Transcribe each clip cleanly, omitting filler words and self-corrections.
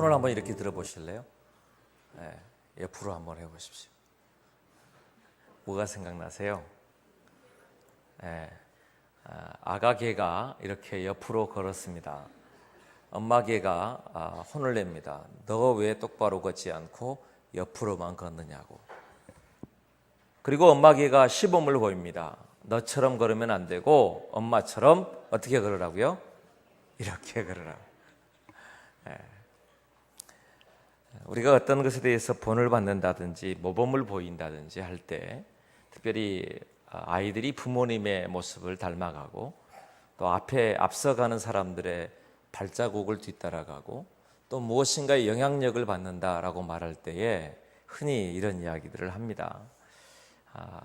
손을 한번 이렇게 들어보실래요? 네, 옆으로 한번 해보십시오. 뭐가 생각나세요? 네, 아가 개가 이렇게 옆으로 걸었습니다. 엄마 개가 혼을 냅니다. 너 왜 똑바로 걷지 않고 옆으로만 걷느냐고. 그리고 엄마 개가 시범을 보입니다. 너처럼 걸으면 안 되고 엄마처럼 어떻게 걸으라고요? 이렇게 걸으라고. 네. 우리가 어떤 것에 대해서 본을 받는다든지 모범을 보인다든지 할 때 특별히 아이들이 부모님의 모습을 닮아가고 또 앞에 앞서가는 사람들의 발자국을 뒤따라가고 또 무엇인가의 영향력을 받는다라고 말할 때에 흔히 이런 이야기들을 합니다.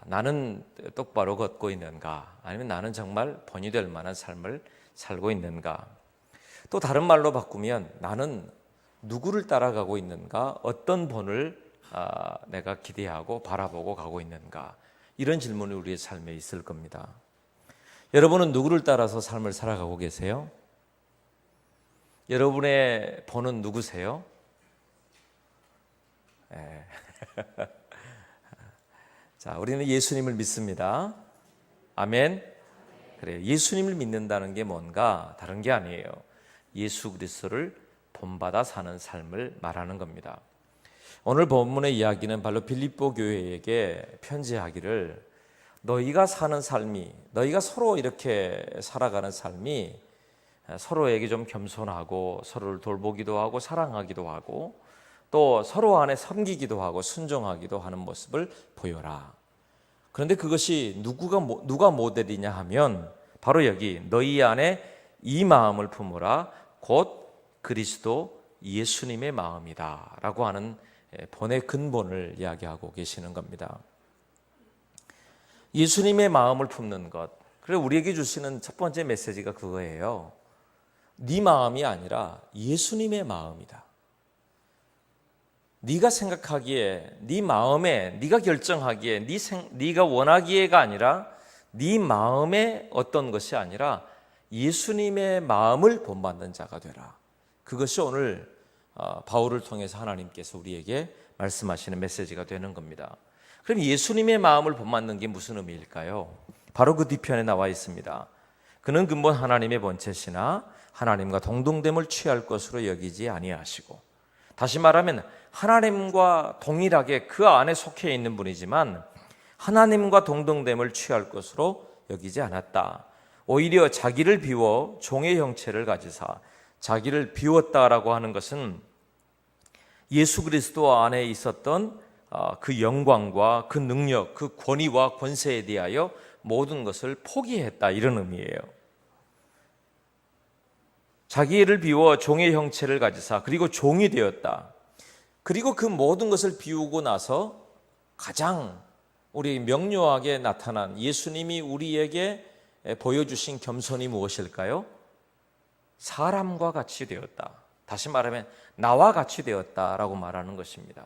나는 똑바로 걷고 있는가? 아니면 나는 정말 본이 될 만한 삶을 살고 있는가? 또 다른 말로 바꾸면 나는 누구를 따라가고 있는가? 어떤 본을 내가 기대하고 바라보고 가고 있는가? 이런 질문이 우리의 삶에 있을 겁니다. 여러분은 누구를 따라서 삶을 살아가고 계세요? 여러분의 본은 누구세요? 네. 자, 우리는 예수님을 믿습니다. 아멘. 그래요. 예수님을 믿는다는 게 뭔가 다른 게 아니에요. 예수 그리스도를 본받아 사는 삶을 말하는 겁니다. 오늘 본문의 이야기는 바로 빌립보 교회에게 편지하기를 너희가 사는 삶이, 너희가 서로 이렇게 살아가는 삶이 서로에게 좀 겸손하고 서로를 돌보기도 하고 사랑하기도 하고 또 서로 안에 섬기기도 하고 순종하기도 하는 모습을 보여라. 그런데 그것이 누가 모델이냐 하면 바로 여기 너희 안에 이 마음을 품으라 곧 그리스도 예수님의 마음이다 라고 하는 본의 근본을 이야기하고 계시는 겁니다. 예수님의 마음을 품는 것, 그래서 우리에게 주시는 첫 번째 메시지가 그거예요. 네 마음이 아니라 예수님의 마음이다. 네가 생각하기에, 네 마음에, 네가 결정하기에, 네가 원하기에가 아니라 네 마음의 어떤 것이 아니라 예수님의 마음을 본받는 자가 되라. 그것이 오늘 바울을 통해서 하나님께서 우리에게 말씀하시는 메시지가 되는 겁니다. 그럼 예수님의 마음을 본받는 게 무슨 의미일까요? 바로 그 뒤편에 나와 있습니다. 그는 근본 하나님의 본체시나 하나님과 동등됨을 취할 것으로 여기지 아니하시고, 다시 말하면 하나님과 동일하게 그 안에 속해 있는 분이지만 하나님과 동등됨을 취할 것으로 여기지 않았다. 오히려 자기를 비워 종의 형체를 가지사, 자기를 비웠다라고 하는 것은 예수 그리스도 안에 있었던 그 영광과 그 능력, 그 권위와 권세에 대하여 모든 것을 포기했다, 이런 의미예요. 자기를 비워 종의 형체를 가지사 그리고 종이 되었다. 그리고 그 모든 것을 비우고 나서 가장 우리 명료하게 나타난 예수님이 우리에게 보여주신 겸손이 무엇일까요? 사람과 같이 되었다. 다시 말하면 나와 같이 되었다라고 말하는 것입니다.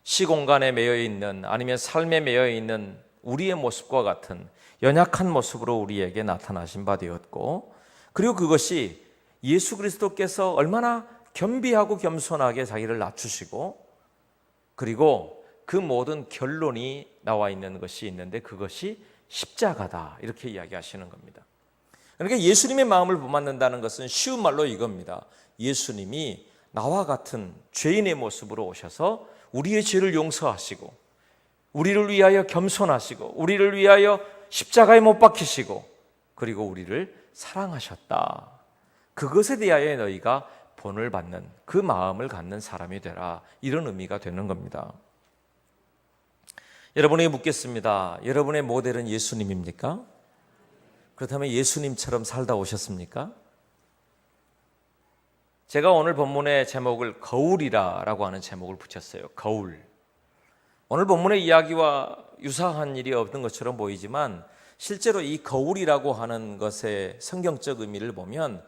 시공간에 매여 있는, 아니면 삶에 매여 있는 우리의 모습과 같은 연약한 모습으로 우리에게 나타나신 바 되었고, 그리고 그것이 예수 그리스도께서 얼마나 겸비하고 겸손하게 자기를 낮추시고, 그리고 그 모든 결론이 나와 있는 것이 있는데 그것이 십자가다, 이렇게 이야기하시는 겁니다. 그러니까 예수님의 마음을 본받는다는 것은 쉬운 말로 이겁니다. 예수님이 나와 같은 죄인의 모습으로 오셔서 우리의 죄를 용서하시고 우리를 위하여 겸손하시고 우리를 위하여 십자가에 못 박히시고 그리고 우리를 사랑하셨다. 그것에 대하여 너희가 본을 받는, 그 마음을 갖는 사람이 되라, 이런 의미가 되는 겁니다. 여러분에게 묻겠습니다. 여러분의 모델은 예수님입니까? 그렇다면 예수님처럼 살다 오셨습니까? 제가 오늘 본문의 제목을 거울이라고 하는 제목을 붙였어요. 거울. 오늘 본문의 이야기와 유사한 일이 없는 것처럼 보이지만 실제로 이 거울이라고 하는 것의 성경적 의미를 보면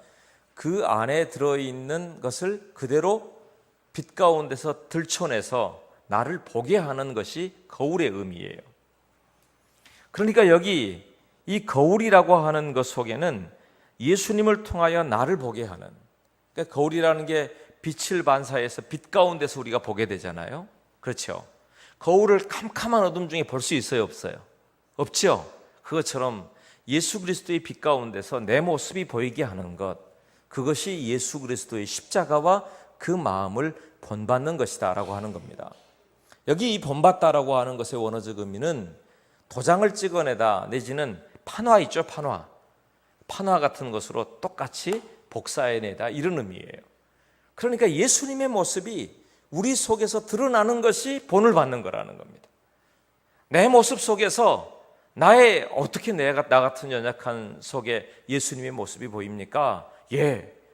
그 안에 들어있는 것을 그대로 빛 가운데서 들춰내서 나를 보게 하는 것이 거울의 의미예요. 그러니까 여기 이 거울이라고 하는 것 속에는 예수님을 통하여 나를 보게 하는, 그러니까 거울이라는 게 빛을 반사해서 빛 가운데서 우리가 보게 되잖아요. 그렇죠? 거울을 캄캄한 어둠 중에 볼 수 있어요, 없어요? 없죠? 그것처럼 예수 그리스도의 빛 가운데서 내 모습이 보이게 하는 것, 그것이 예수 그리스도의 십자가와 그 마음을 본받는 것이다 라고 하는 겁니다. 여기 이 본받다라고 하는 것의 원어적 의미는 도장을 찍어내다 내지는 판화 있죠, 판화 같은 것으로 똑같이 복사해내다, 이런 의미예요. 그러니까 예수님의 모습이 우리 속에서 드러나는 것이 본을 받는 거라는 겁니다. 내 모습 속에서 어떻게 나 같은 연약한 속에 예수님의 모습이 보입니까?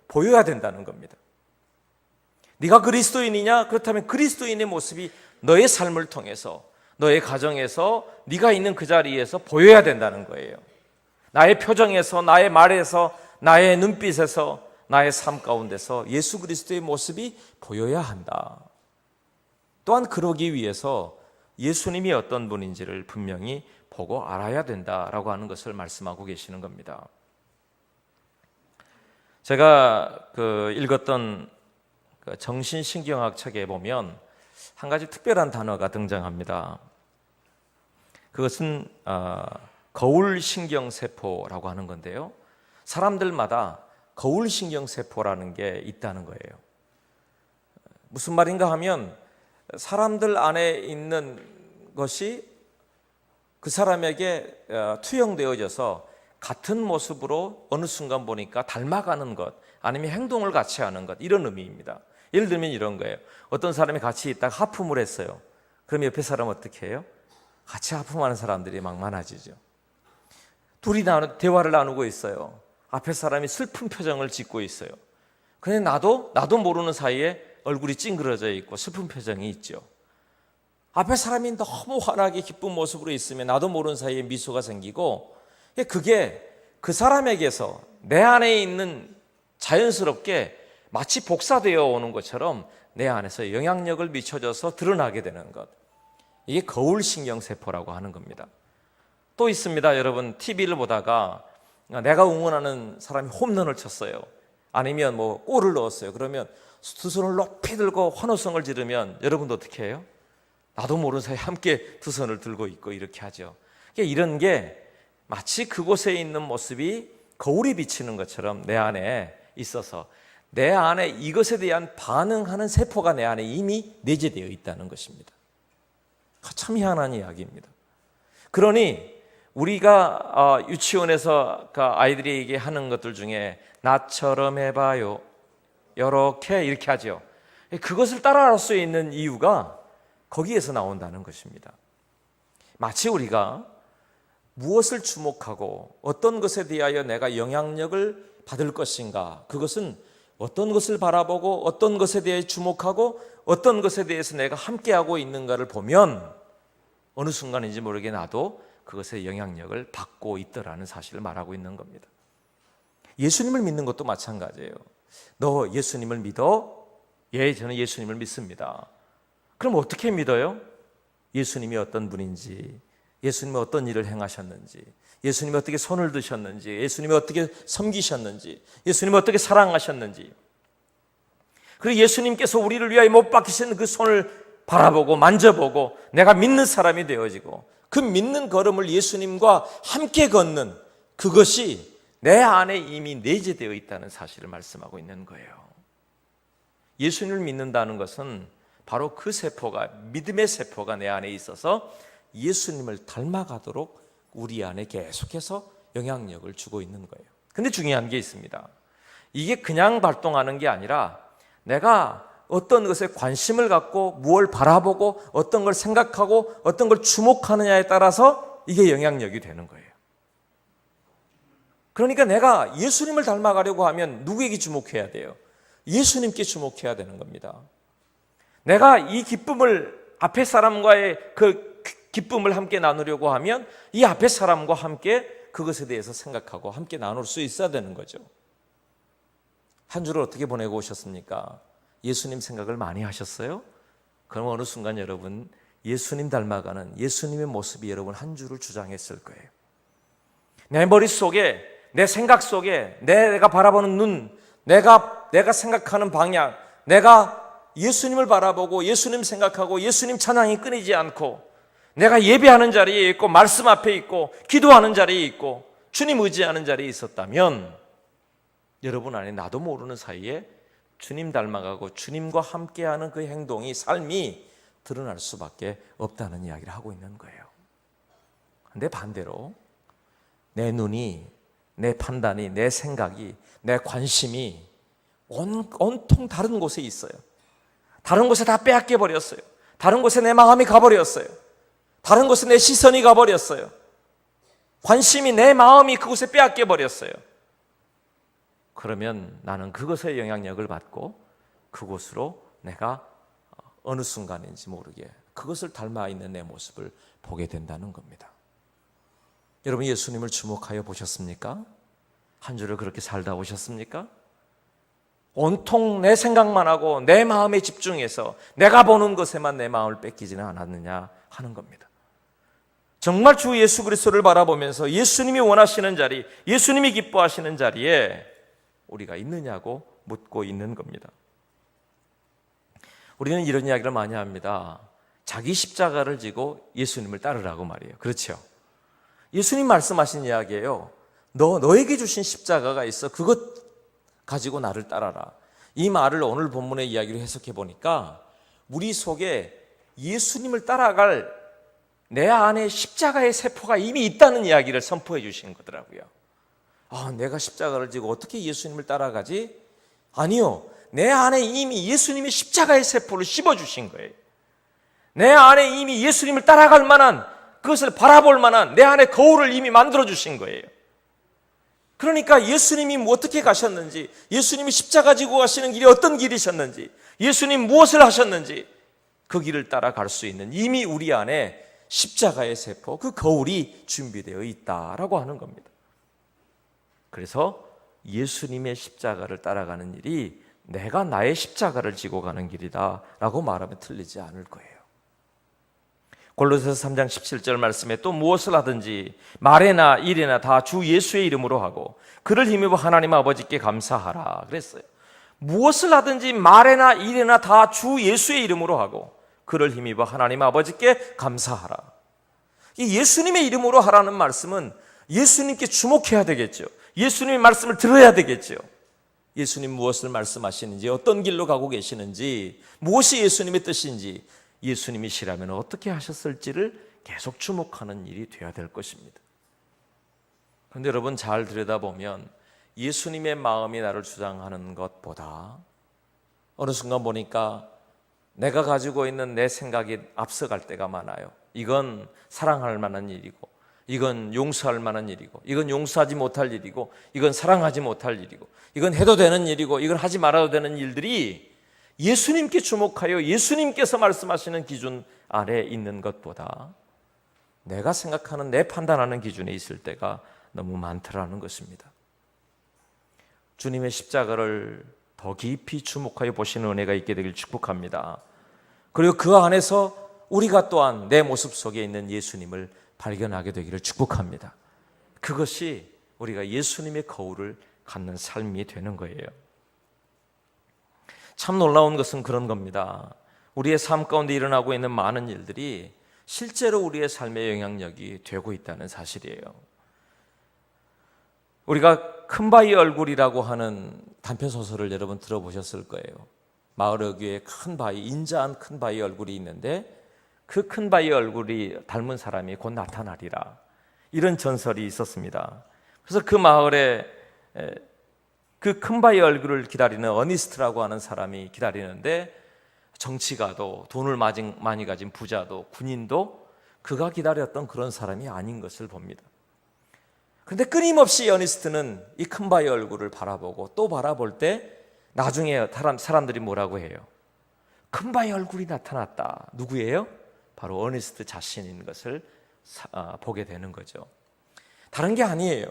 보여야 된다는 겁니다. 네가 그리스도인이냐? 그렇다면 그리스도인의 모습이 너의 삶을 통해서, 너의 가정에서, 네가 있는 그 자리에서 보여야 된다는 거예요. 나의 표정에서, 나의 말에서, 나의 눈빛에서, 나의 삶 가운데서 예수 그리스도의 모습이 보여야 한다. 또한 그러기 위해서 예수님이 어떤 분인지를 분명히 보고 알아야 된다라고 하는 것을 말씀하고 계시는 겁니다. 제가 읽었던 정신신경학 책에 보면 한 가지 특별한 단어가 등장합니다. 그것은 거울신경세포라고 하는 건데요, 사람들마다 거울신경세포라는 게 있다는 거예요. 무슨 말인가 하면 사람들 안에 있는 것이 그 사람에게 투영되어져서 같은 모습으로 어느 순간 보니까 닮아가는 것, 아니면 행동을 같이 하는 것, 이런 의미입니다. 예를 들면 이런 거예요. 어떤 사람이 같이 있다가 하품을 했어요. 그럼 옆에 사람 어떻게 해요? 같이 하품하는 사람들이 막 많아지죠. 둘이 대화를 나누고 있어요. 앞에 사람이 슬픈 표정을 짓고 있어요. 근데 나도 모르는 사이에 얼굴이 찡그러져 있고 슬픈 표정이 있죠. 앞에 사람이 너무 환하게 기쁜 모습으로 있으면 나도 모르는 사이에 미소가 생기고, 그게 그 사람에게서 내 안에 있는 자연스럽게 마치 복사되어 오는 것처럼 내 안에서 영향력을 미쳐져서 드러나게 되는 것, 이게 거울신경세포라고 하는 겁니다. 또 있습니다. 여러분, TV를 보다가 내가 응원하는 사람이 홈런을 쳤어요, 아니면 골을 넣었어요. 그러면 두 손을 높이 들고 환호성을 지르면 여러분도 어떻게 해요? 나도 모르는 사이에 함께 두 손을 들고 있고 이렇게 하죠. 이런 게 마치 그곳에 있는 모습이 거울이 비치는 것처럼 내 안에 있어서 내 안에 이것에 대한 반응하는 세포가 내 안에 이미 내재되어 있다는 것입니다. 참 희한한 이야기입니다. 그러니 우리가 유치원에서 아이들에게 하는 것들 중에 나처럼 해봐요, 이렇게 하죠. 그것을 따라할 수 있는 이유가 거기에서 나온다는 것입니다. 마치 우리가 무엇을 주목하고 어떤 것에 대하여 내가 영향력을 받을 것인가, 그것은 어떤 것을 바라보고 어떤 것에 대해 주목하고 어떤 것에 대해서 내가 함께하고 있는가를 보면 어느 순간인지 모르게 나도 그것의 영향력을 받고 있더라는 사실을 말하고 있는 겁니다. 예수님을 믿는 것도 마찬가지예요. 너 예수님을 믿어? 예, 저는 예수님을 믿습니다. 그럼 어떻게 믿어요? 예수님이 어떤 분인지, 예수님이 어떤 일을 행하셨는지, 예수님이 어떻게 손을 드셨는지, 예수님이 어떻게 섬기셨는지, 예수님이 어떻게 사랑하셨는지, 그리고 예수님께서 우리를 위하여 못 박히신 그 손을 바라보고 만져보고 내가 믿는 사람이 되어지고 그 믿는 걸음을 예수님과 함께 걷는 그것이 내 안에 이미 내재되어 있다는 사실을 말씀하고 있는 거예요. 예수님을 믿는다는 것은 바로 그 세포가, 믿음의 세포가 내 안에 있어서 예수님을 닮아가도록 우리 안에 계속해서 영향력을 주고 있는 거예요. 근데 중요한 게 있습니다. 이게 그냥 발동하는 게 아니라 내가 어떤 것에 관심을 갖고 무엇을 바라보고 어떤 걸 생각하고 어떤 걸 주목하느냐에 따라서 이게 영향력이 되는 거예요. 그러니까 내가 예수님을 닮아가려고 하면 누구에게 주목해야 돼요? 예수님께 주목해야 되는 겁니다. 내가 이 기쁨을, 앞에 사람과의 그 기쁨을 함께 나누려고 하면 이 앞에 사람과 함께 그것에 대해서 생각하고 함께 나눌 수 있어야 되는 거죠. 한 주를 어떻게 보내고 오셨습니까? 예수님 생각을 많이 하셨어요? 그럼 어느 순간 여러분 예수님 닮아가는 예수님의 모습이 여러분 한 주를 주장했을 거예요. 내 머릿속에, 내 생각 속에, 내가 바라보는 눈, 내가 생각하는 방향, 내가 예수님을 바라보고 예수님 생각하고 예수님 찬양이 끊이지 않고 내가 예배하는 자리에 있고 말씀 앞에 있고 기도하는 자리에 있고 주님 의지하는 자리에 있었다면 여러분 안에 나도 모르는 사이에 주님 닮아가고 주님과 함께하는 그 행동이 삶이 드러날 수밖에 없다는 이야기를 하고 있는 거예요. 근데 반대로 내 눈이, 내 판단이, 내 생각이, 내 관심이 온통 다른 곳에 있어요. 다른 곳에 다 빼앗겨 버렸어요. 다른 곳에 내 마음이 가버렸어요. 다른 곳에 내 시선이 가버렸어요. 관심이, 내 마음이 그곳에 빼앗겨 버렸어요. 그러면 나는 그것의 영향력을 받고 그곳으로 내가 어느 순간인지 모르게 그것을 닮아 있는 내 모습을 보게 된다는 겁니다. 여러분, 예수님을 주목하여 보셨습니까? 한 주를 그렇게 살다 오셨습니까? 온통 내 생각만 하고 내 마음에 집중해서 내가 보는 것에만 내 마음을 뺏기지는 않았느냐 하는 겁니다. 정말 주 예수 그리스도를 바라보면서 예수님이 원하시는 자리, 예수님이 기뻐하시는 자리에 우리가 있느냐고 묻고 있는 겁니다. 우리는 이런 이야기를 많이 합니다. 자기 십자가를 지고 예수님을 따르라고 말이에요. 그렇죠? 예수님 말씀하신 이야기예요. 너에게 주신 십자가가 있어. 그것 가지고 나를 따라라. 이 말을 오늘 본문의 이야기로 해석해 보니까 우리 속에 예수님을 따라갈 내 안에 십자가의 세포가 이미 있다는 이야기를 선포해 주신 거더라고요. 내가 십자가를 지고 어떻게 예수님을 따라가지? 아니요. 내 안에 이미 예수님이 십자가의 세포를 씹어주신 거예요. 내 안에 이미 예수님을 따라갈 만한, 그것을 바라볼 만한 내 안에 거울을 이미 만들어주신 거예요. 그러니까 예수님이 어떻게 가셨는지, 예수님이 십자가 지고 가시는 길이 어떤 길이셨는지, 예수님 무엇을 하셨는지 그 길을 따라갈 수 있는 이미 우리 안에 십자가의 세포, 그 거울이 준비되어 있다라고 하는 겁니다. 그래서 예수님의 십자가를 따라가는 일이 내가 나의 십자가를 지고 가는 길이다 라고 말하면 틀리지 않을 거예요. 골로새서 3장 17절 말씀에 또 무엇을 하든지 말이나 일이나 다 주 예수의 이름으로 하고 그를 힘입어 하나님 아버지께 감사하라 그랬어요. 무엇을 하든지 말이나 일이나 다 주 예수의 이름으로 하고 그를 힘입어 하나님 아버지께 감사하라. 이 예수님의 이름으로 하라는 말씀은 예수님께 주목해야 되겠죠. 예수님의 말씀을 들어야 되겠죠. 예수님 무엇을 말씀하시는지, 어떤 길로 가고 계시는지, 무엇이 예수님의 뜻인지, 예수님이시라면 어떻게 하셨을지를 계속 주목하는 일이 되어야 될 것입니다. 그런데 여러분, 잘 들여다보면 예수님의 마음이 나를 주장하는 것보다 어느 순간 보니까 내가 가지고 있는 내 생각이 앞서갈 때가 많아요. 이건 사랑할 만한 일이고, 이건 용서할 만한 일이고, 이건 용서하지 못할 일이고, 이건 사랑하지 못할 일이고, 이건 해도 되는 일이고, 이건 하지 말아도 되는 일들이 예수님께 주목하여 예수님께서 말씀하시는 기준 아래에 있는 것보다 내가 생각하는, 내 판단하는 기준에 있을 때가 너무 많더라는 것입니다. 주님의 십자가를 더 깊이 주목하여 보시는 은혜가 있게 되길 축복합니다. 그리고 그 안에서 우리가 또한 내 모습 속에 있는 예수님을 발견하게 되기를 축복합니다. 그것이 우리가 예수님의 거울을 갖는 삶이 되는 거예요. 참 놀라운 것은 그런 겁니다. 우리의 삶 가운데 일어나고 있는 많은 일들이 실제로 우리의 삶의 영향력이 되고 있다는 사실이에요. 우리가 큰바위 얼굴이라고 하는 단편소설을 여러분 들어보셨을 거예요. 마을 어귀에 큰 바위, 인자한 큰 바위 얼굴이 있는데 그 큰 바위 얼굴이 닮은 사람이 곧 나타나리라, 이런 전설이 있었습니다. 그래서 그 마을에 그 큰 바위 얼굴을 기다리는 어니스트라고 하는 사람이 기다리는데, 정치가도 돈을 많이 가진 부자도 군인도 그가 기다렸던 그런 사람이 아닌 것을 봅니다. 그런데 끊임없이 어니스트는 이 큰 바위 얼굴을 바라보고 또 바라볼 때 나중에 사람들이 뭐라고 해요? 큰 바위 얼굴이 나타났다. 누구예요? 바로 어니스트 자신인 것을 보게 되는 거죠. 다른 게 아니에요.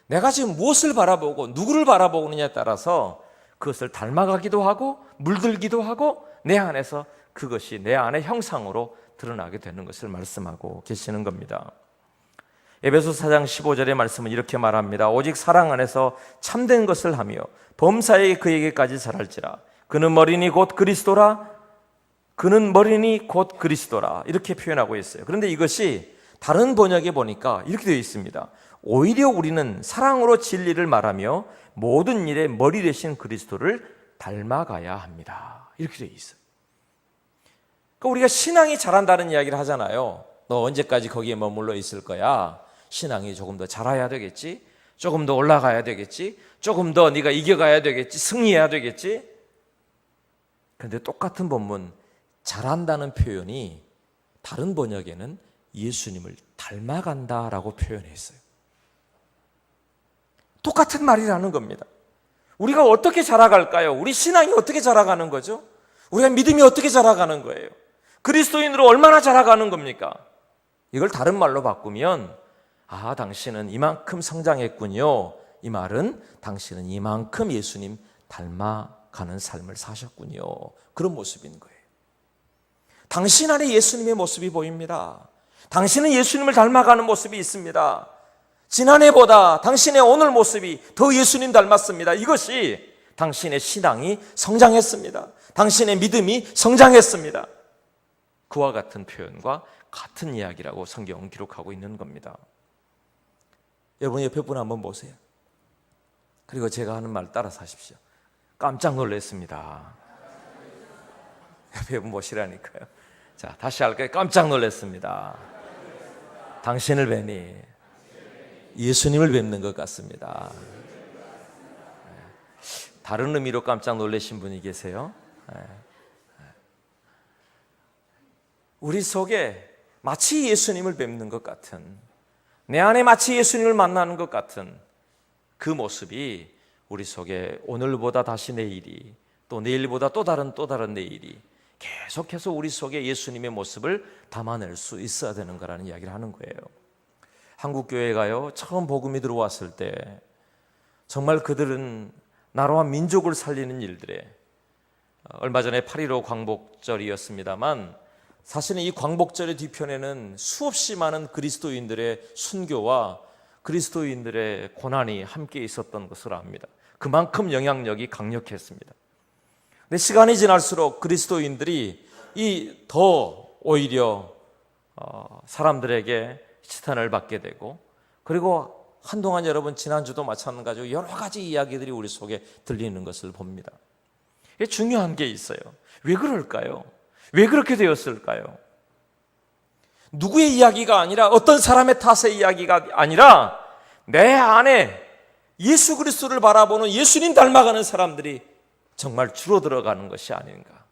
내가 지금 무엇을 바라보고 누구를 바라보느냐에 따라서 그것을 닮아가기도 하고 물들기도 하고 내 안에서 그것이 내 안의 형상으로 드러나게 되는 것을 말씀하고 계시는 겁니다. 에베소서 4장 15절의 말씀은 이렇게 말합니다. 오직 사랑 안에서 참된 것을 하며 범사에 그에게까지 잘할지라. 그는 머리니 곧 그리스도라. 그는 머리니 곧 그리스도라. 이렇게 표현하고 있어요. 그런데 이것이 다른 번역에 보니까 이렇게 되어 있습니다. 오히려 우리는 사랑으로 진리를 말하며 모든 일에 머리 되신 그리스도를 닮아가야 합니다. 이렇게 되어 있어요. 그러니까 우리가 신앙이 자란다는 이야기를 하잖아요. 너 언제까지 거기에 머물러 있을 거야? 신앙이 조금 더 자라야 되겠지? 조금 더 올라가야 되겠지? 조금 더 네가 이겨가야 되겠지? 승리해야 되겠지? 그런데 똑같은 본문 자란다는 표현이 다른 번역에는 예수님을 닮아간다라고 표현했어요. 똑같은 말이라는 겁니다. 우리가 어떻게 자라갈까요? 우리 신앙이 어떻게 자라가는 거죠? 우리가 믿음이 어떻게 자라가는 거예요? 그리스도인으로 얼마나 자라가는 겁니까? 이걸 다른 말로 바꾸면 당신은 이만큼 성장했군요. 이 말은 당신은 이만큼 예수님 닮아가는 삶을 사셨군요. 그런 모습인 거예요. 당신 안에 예수님의 모습이 보입니다. 당신은 예수님을 닮아가는 모습이 있습니다. 지난해보다 당신의 오늘 모습이 더 예수님 닮았습니다. 이것이 당신의 신앙이 성장했습니다. 당신의 믿음이 성장했습니다. 그와 같은 표현과 같은 이야기라고 성경은 기록하고 있는 겁니다. 여러분 옆에 분 한번 보세요. 그리고 제가 하는 말 따라서 하십시오. 깜짝 놀랐습니다. 옆에 분 보시라니까요. 자, 다시 할까요? 깜짝 놀랐습니다. 당신을 뵈니 예수님을 뵙는 것 같습니다. 다른 의미로 깜짝 놀라신 분이 계세요? 우리 속에 마치 예수님을 뵙는 것 같은, 내 안에 마치 예수님을 만나는 것 같은 그 모습이 우리 속에 오늘보다 다시 내일이, 또 내일보다 또 다른 내일이 계속해서 우리 속에 예수님의 모습을 담아낼 수 있어야 되는 거라는 이야기를 하는 거예요. 한국교회가요, 처음 복음이 들어왔을 때 정말 그들은 나라와 민족을 살리는 일들에, 얼마 전에 8.15 광복절이었습니다만 사실은 이 광복절의 뒤편에는 수없이 많은 그리스도인들의 순교와 그리스도인들의 고난이 함께 있었던 것을 압니다. 그만큼 영향력이 강력했습니다. 근데 시간이 지날수록 그리스도인들이 더 오히려 사람들에게 시탄을 받게 되고, 그리고 한동안 여러분 지난주도 마찬가지로 여러 가지 이야기들이 우리 속에 들리는 것을 봅니다. 이게 중요한 게 있어요. 왜 그럴까요? 왜 그렇게 되었을까요? 누구의 이야기가 아니라, 어떤 사람의 탓의 이야기가 아니라 내 안에 예수 그리스도를 바라보는 예수님 닮아가는 사람들이 정말 줄어들어가는 것이 아닌가.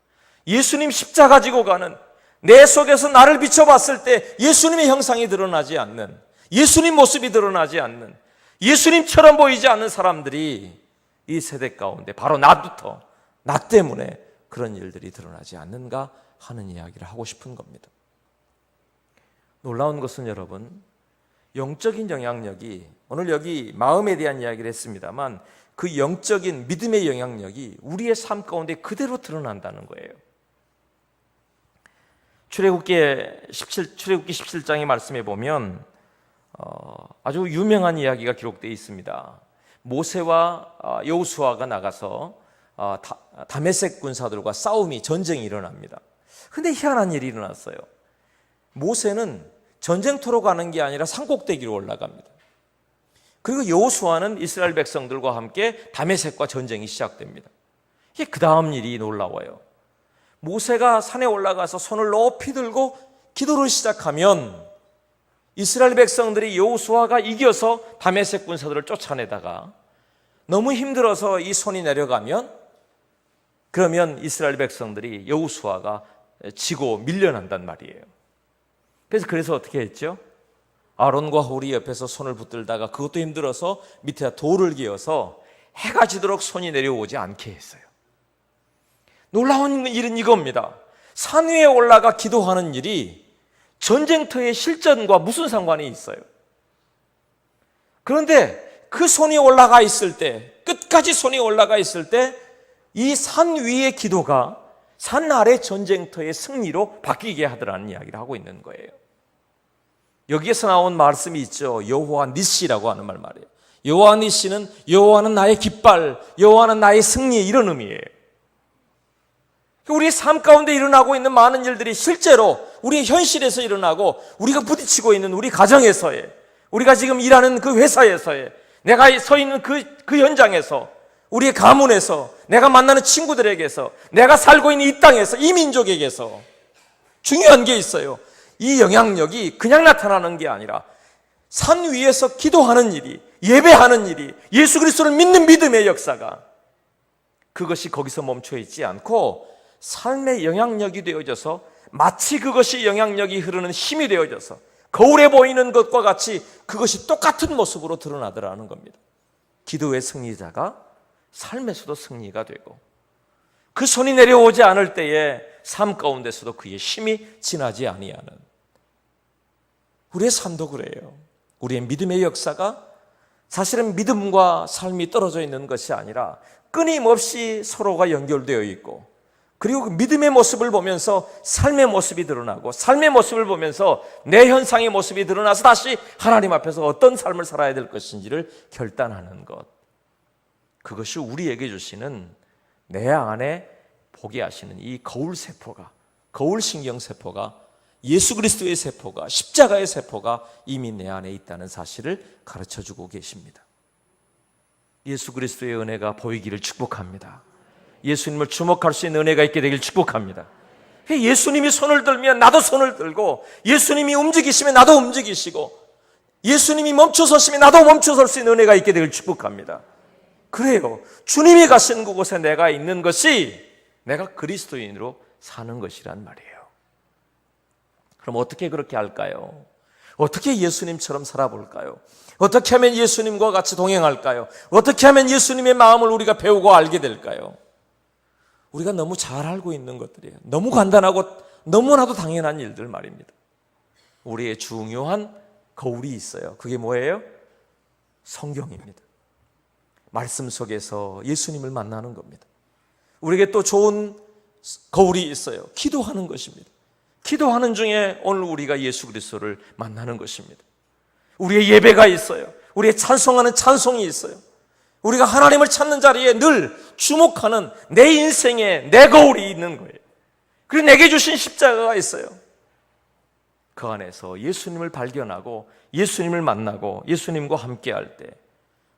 예수님 십자가 지고 가는, 내 속에서 나를 비춰봤을 때 예수님의 형상이 드러나지 않는, 예수님 모습이 드러나지 않는, 예수님처럼 보이지 않는 사람들이 이 세대 가운데 바로 나 때문에 그런 일들이 드러나지 않는가 하는 이야기를 하고 싶은 겁니다. 놀라운 것은 여러분, 영적인 영향력이, 오늘 여기 마음에 대한 이야기를 했습니다만 그 영적인 믿음의 영향력이 우리의 삶 가운데 그대로 드러난다는 거예요. 출애굽기 17장의 말씀에 보면 아주 유명한 이야기가 기록되어 있습니다. 모세와 여호수아가 나가서 다메섹 군사들과 전쟁이 일어납니다. 근데 희한한 일이 일어났어요. 모세는 전쟁터로 가는 게 아니라 산꼭대기로 올라갑니다. 그리고 여호수아는 이스라엘 백성들과 함께 다메섹과 전쟁이 시작됩니다. 이게 그 다음 일이 놀라워요. 모세가 산에 올라가서 손을 높이 들고 기도를 시작하면 이스라엘 백성들이 여호수아가 이겨서 다메섹 군사들을 쫓아내다가 너무 힘들어서 이 손이 내려가면, 그러면 이스라엘 백성들이 여호수아가 지고 밀려난단 말이에요. 그래서 어떻게 했죠? 아론과 홀이 옆에서 손을 붙들다가 그것도 힘들어서 밑에다 돌을 기어서 해가 지도록 손이 내려오지 않게 했어요. 놀라운 일은 이겁니다. 산 위에 올라가 기도하는 일이 전쟁터의 실전과 무슨 상관이 있어요? 그런데 그 손이 올라가 있을 때, 끝까지 손이 올라가 있을 때 이 산 위의 기도가 산 아래 전쟁터의 승리로 바뀌게 하더라는 이야기를 하고 있는 거예요. 여기에서 나온 말씀이 있죠. 여호와 니시라고 하는 말이에요. 여호와 니시는 여호와는 나의 깃발, 여호와는 나의 승리, 이런 의미예요. 우리의 삶 가운데 일어나고 있는 많은 일들이 실제로 우리의 현실에서 일어나고 우리가 부딪히고 있는 우리 가정에서의, 우리가 지금 일하는 그 회사에서의, 내가 서 있는 그 현장에서, 우리의 가문에서, 내가 만나는 친구들에게서, 내가 살고 있는 이 땅에서, 이 민족에게서 중요한 게 있어요. 이 영향력이 그냥 나타나는 게 아니라 산 위에서 기도하는 일이, 예배하는 일이, 예수 그리스도를 믿는 믿음의 역사가, 그것이 거기서 멈춰 있지 않고 삶의 영향력이 되어져서, 마치 그것이 영향력이 흐르는 힘이 되어져서 거울에 보이는 것과 같이 그것이 똑같은 모습으로 드러나더라는 겁니다. 기도의 승리자가 삶에서도 승리가 되고, 그 손이 내려오지 않을 때에 삶 가운데서도 그의 힘이 지나지 아니하는, 우리의 삶도 그래요. 우리의 믿음의 역사가 사실은 믿음과 삶이 떨어져 있는 것이 아니라 끊임없이 서로가 연결되어 있고, 그리고 그 믿음의 모습을 보면서 삶의 모습이 드러나고, 삶의 모습을 보면서 내 현상의 모습이 드러나서 다시 하나님 앞에서 어떤 삶을 살아야 될 것인지를 결단하는 것, 그것이 우리에게 주시는 내 안에 보게 하시는 이 거울세포가, 거울신경세포가, 예수 그리스도의 세포가, 십자가의 세포가 이미 내 안에 있다는 사실을 가르쳐주고 계십니다. 예수 그리스도의 은혜가 보이기를 축복합니다. 예수님을 주목할 수 있는 은혜가 있게 되길 축복합니다. 예수님이 손을 들면 나도 손을 들고, 예수님이 움직이시면 나도 움직이시고, 예수님이 멈춰서시면 나도 멈춰설 수 있는 은혜가 있게 되길 축복합니다. 그래요. 주님이 가신 그곳에 내가 있는 것이 내가 그리스도인으로 사는 것이란 말이에요. 그럼 어떻게 그렇게 할까요? 어떻게 예수님처럼 살아볼까요? 어떻게 하면 예수님과 같이 동행할까요? 어떻게 하면 예수님의 마음을 우리가 배우고 알게 될까요? 우리가 너무 잘 알고 있는 것들이에요. 너무 간단하고 너무나도 당연한 일들 말입니다. 우리의 중요한 거울이 있어요. 그게 뭐예요? 성경입니다. 말씀 속에서 예수님을 만나는 겁니다. 우리에게 또 좋은 거울이 있어요. 기도하는 것입니다. 기도하는 중에 오늘 우리가 예수 그리스도를 만나는 것입니다. 우리의 예배가 있어요. 우리의 찬송하는 찬송이 있어요. 우리가 하나님을 찾는 자리에 늘 주목하는 내 인생에 내 거울이 있는 거예요. 그리고 내게 주신 십자가가 있어요. 그 안에서 예수님을 발견하고 예수님을 만나고 예수님과 함께할 때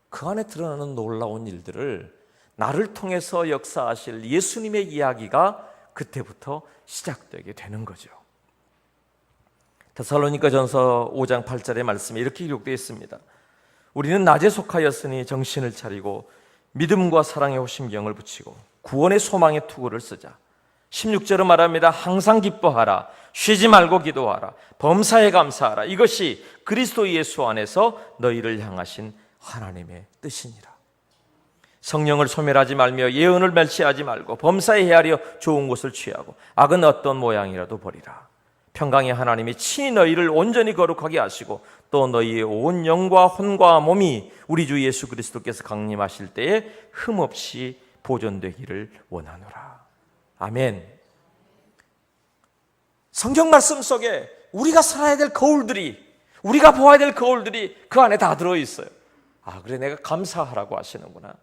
그 안에 드러나는 놀라운 일들을, 나를 통해서 역사하실 예수님의 이야기가 그때부터 시작되게 되는 거죠. 데살로니가전서 5장 8절의 말씀에 이렇게 기록되어 있습니다. 우리는 낮에 속하였으니 정신을 차리고 믿음과 사랑에 호심경을 붙이고 구원의 소망의 투구를 쓰자. 16절은 말합니다. 항상 기뻐하라, 쉬지 말고 기도하라, 범사에 감사하라. 이것이 그리스도 예수 안에서 너희를 향하신 하나님의 뜻이니라. 성령을 소멸하지 말며 예언을 멸시하지 말고 범사에 헤아려 좋은 것을 취하고 악은 어떤 모양이라도 버리라. 평강의 하나님이 친히 너희를 온전히 거룩하게 하시고 또 너희의 온 영과 혼과 몸이 우리 주 예수 그리스도께서 강림하실 때에 흠없이 보존되기를 원하노라. 아멘. 성경 말씀 속에 우리가 살아야 될 거울들이, 우리가 보아야 될 거울들이 그 안에 다 들어있어요. 아, 그래, 내가 감사하라고 하시는구나.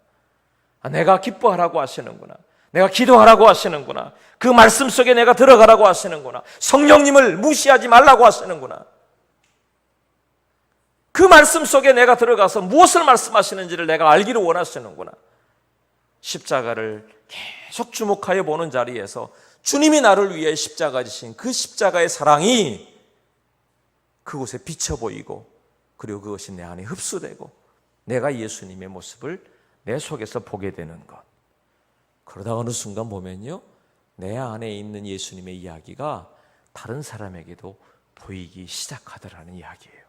내가 기뻐하라고 하시는구나. 내가 기도하라고 하시는구나. 그 말씀 속에 내가 들어가라고 하시는구나. 성령님을 무시하지 말라고 하시는구나. 그 말씀 속에 내가 들어가서 무엇을 말씀하시는지를 내가 알기를 원하시는구나. 십자가를 계속 주목하여 보는 자리에서 주님이 나를 위해 십자가 지신 그 십자가의 사랑이 그곳에 비쳐 보이고, 그리고 그것이 내 안에 흡수되고 내가 예수님의 모습을 내 속에서 보게 되는 것. 그러다 어느 순간 보면요, 내 안에 있는 예수님의 이야기가 다른 사람에게도 보이기 시작하더라는 이야기예요.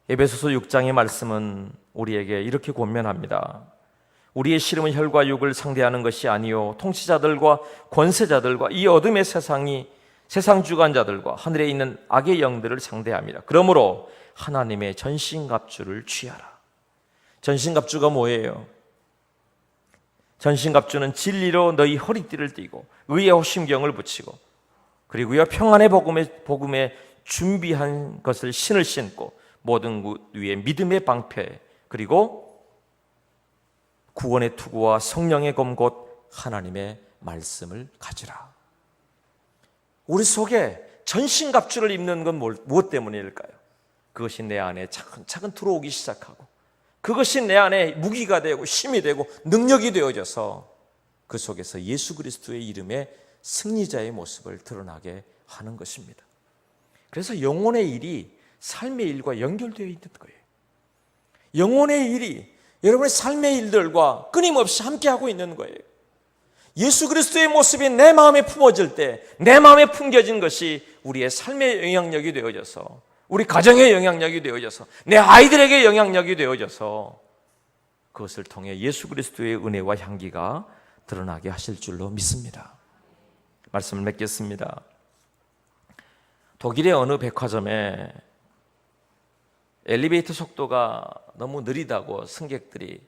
에베소서 6장의 말씀은 우리에게 이렇게 권면합니다. 우리의 씨름은 혈과 육을 상대하는 것이 아니요 통치자들과 권세자들과 이 어둠의 세상 주관자들과 하늘에 있는 악의 영들을 상대합니다. 그러므로 하나님의 전신갑주를 취하라. 전신갑주가 뭐예요? 전신갑주는 진리로 너희 허리띠를 띠고 의의 호심경을 붙이고, 그리고요 평안의 복음에 준비한 것을 신을 신고 모든 것 위에 믿음의 방패, 그리고 구원의 투구와 성령의 검 곧 하나님의 말씀을 가지라. 우리 속에 전신갑주를 입는 건 무엇 때문일까요? 그것이 내 안에 차근차근 들어오기 시작하고 그것이 내 안에 무기가 되고 힘이 되고 능력이 되어져서 그 속에서 예수 그리스도의 이름의 승리자의 모습을 드러나게 하는 것입니다. 그래서 영혼의 일이 삶의 일과 연결되어 있는 거예요. 영혼의 일이 여러분의 삶의 일들과 끊임없이 함께하고 있는 거예요. 예수 그리스도의 모습이 내 마음에 품어질 때, 내 마음에 품겨진 것이 우리의 삶의 영향력이 되어져서, 우리 가정의 영향력이 되어져서, 내 아이들에게 영향력이 되어져서 그것을 통해 예수 그리스도의 은혜와 향기가 드러나게 하실 줄로 믿습니다. 말씀을 맺겠습니다. 독일의 어느 백화점에 엘리베이터 속도가 너무 느리다고 승객들이,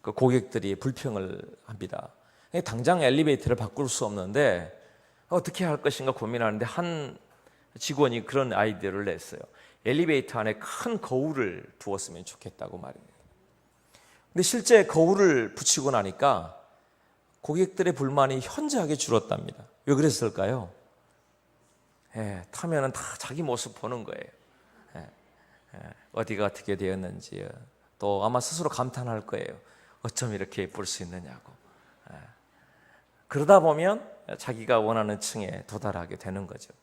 그 고객들이 불평을 합니다. 당장 엘리베이터를 바꿀 수 없는데 어떻게 할 것인가 고민하는데 한 직원이 그런 아이디어를 냈어요. 엘리베이터 안에 큰 거울을 두었으면 좋겠다고 말입니다. 근데 실제 거울을 붙이고 나니까 고객들의 불만이 현저하게 줄었답니다. 왜 그랬을까요? 타면은 다 자기 모습 보는 거예요. 어디가 어떻게 되었는지 또 아마 스스로 감탄할 거예요. 어쩜 이렇게 예쁠 수 있느냐고. 그러다 보면 자기가 원하는 층에 도달하게 되는 거죠.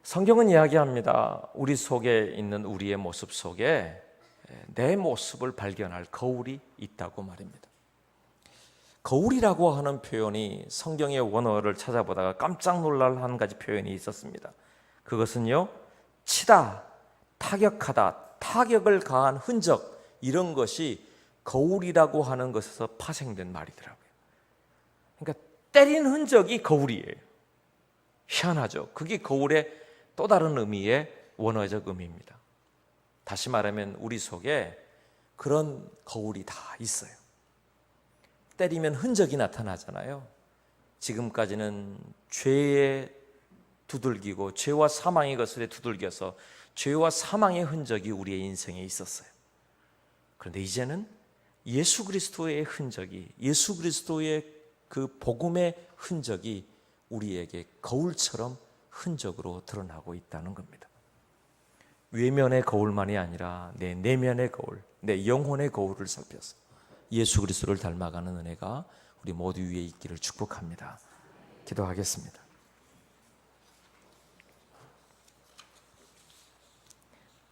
성경은 이야기합니다. 우리 속에 있는 우리의 모습 속에 내 모습을 발견할 거울이 있다고 말입니다. 거울이라고 하는 표현이 성경의 원어를 찾아보다가 깜짝 놀랄 한 가지 표현이 있었습니다. 그것은요, 치다, 타격하다, 타격을 가한 흔적, 이런 것이 거울이라고 하는 것에서 파생된 말이더라고요. 그러니까 때린 흔적이 거울이에요. 희한하죠. 그게 거울의 또 다른 의미의 원어적 의미입니다. 다시 말하면 우리 속에 그런 거울이 다 있어요. 때리면 흔적이 나타나잖아요. 지금까지는 죄에 두들기고 죄와 사망의 것에 두들겨서 죄와 사망의 흔적이 우리의 인생에 있었어요. 그런데 이제는 예수 그리스도의 흔적이, 예수 그리스도의 그 복음의 흔적이 우리에게 거울처럼 흔적으로 드러나고 있다는 겁니다. 외면의 거울만이 아니라 내 내면의 거울, 내 영혼의 거울을 살펴서 예수 그리스도를 닮아가는 은혜가 우리 모두 위에 있기를 축복합니다. 기도하겠습니다.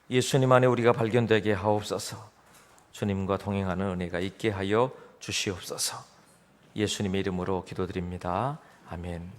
예수님 안에 우리가 발견되게 하옵소서. 주님과 동행하는 은혜가 있게 하여 주시옵소서. 예수님의 이름으로 기도드립니다. 아멘.